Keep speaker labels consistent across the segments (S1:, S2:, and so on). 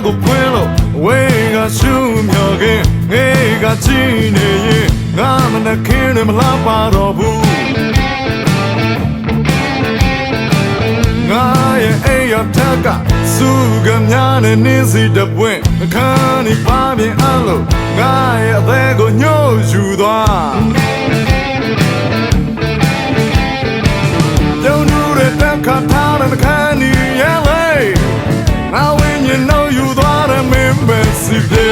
S1: ကိုဖွင့်လို့ဝေးကရှူမြော်ခင်ငေးကကြည့်နေရင်ငါမနှခင်းနဲ့မလားပါတော့ဘူးငါရဲ့အိမ်ရထက်ကစုကများနဲ့နင်းစီတပွင့်အခန်းဒီပါပြင်းအလို့ငါရဲ့အသေးကိုညှို့ယူသွားပြုံးလူတဲ့တက်ခါထားတဲ့အခန်းဒီရဲ့လေငါဝင်းရင်နှုတ်ယူသွားတဲ့မင်းပဲစီပြေ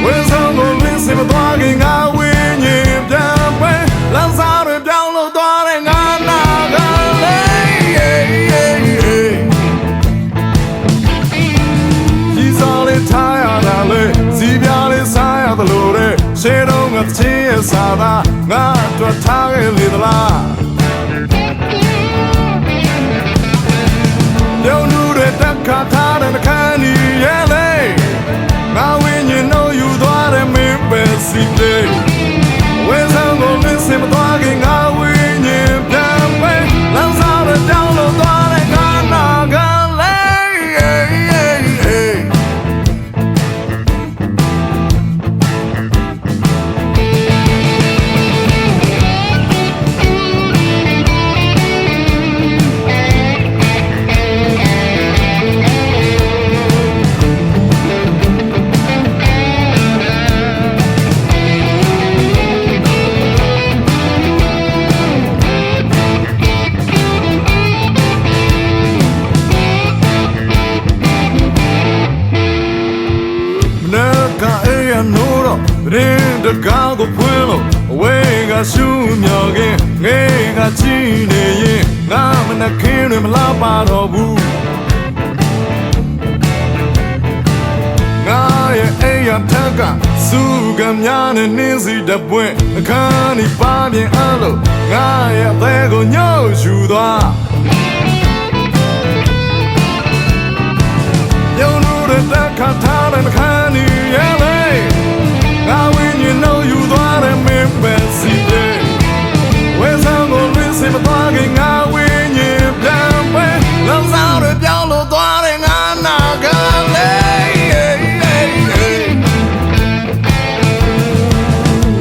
S1: ဝင်းဆောင်ကိုလင်းစမသွားခင်ငါဝင်းရင်ပြန်ပဲလမ်းစားတွေပြောင်းလို့သွားတဲ့ငါနာကရှေ့တော့ငါချင်းရဲ့စာသာငါအတွက်ထားခဲ့လေသလားပြုံးလူတဲ့တက်ခါထားတဲ့ခန်းကြီးရဲ့လေငါဝင်းရင်တော့ယူသွားတဲ့မင်းပဲစီပြေဝဲဆောင်ကိုလင်းစင်မသွားခင်ငါဝင်းရင်ပြန်ပဲလမ်းစားတဲ့ကြောင်းလို့သွားတဲ့ငါနာကရင်တကားကိုဖွင့်လို့အဝေးကရှူမြော်ခင်ငေးကကြည့်နေရင်ငါမနှခင်းတွေမလားပါတော့ဘူးငါရဲ့အိမ်ရထက်ကစုကများနဲ့နင်းစီတပွင့်အခန်းဒီပါပြင်းအလို့ငါရဲ့အသေးကိုညှို့ယူသွားပြုံးလို့တဲ့တက်ခါထားတဲ့ခန်းဒီရဲ့လေငါဝင်းရင်တော့ယူသွားတဲ့မင်းပဲစီပြေဝဲဆောင်ကိုလင်းစင်မသွားခင်ငါဝင်းရင်ပြန်ပဲလမ်းဆောင်တွေပြောင်းလို့သွားတဲ့ငါနာကလေး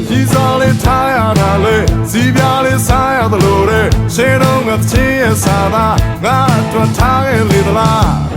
S1: ကြီးစားလေးထားရတာလေစီပြားလေးစားရသလိုတဲ့ရှေ့တော့ငါချင်းရဲ့စာသာငါအတွက်ထားခဲ့လေသလား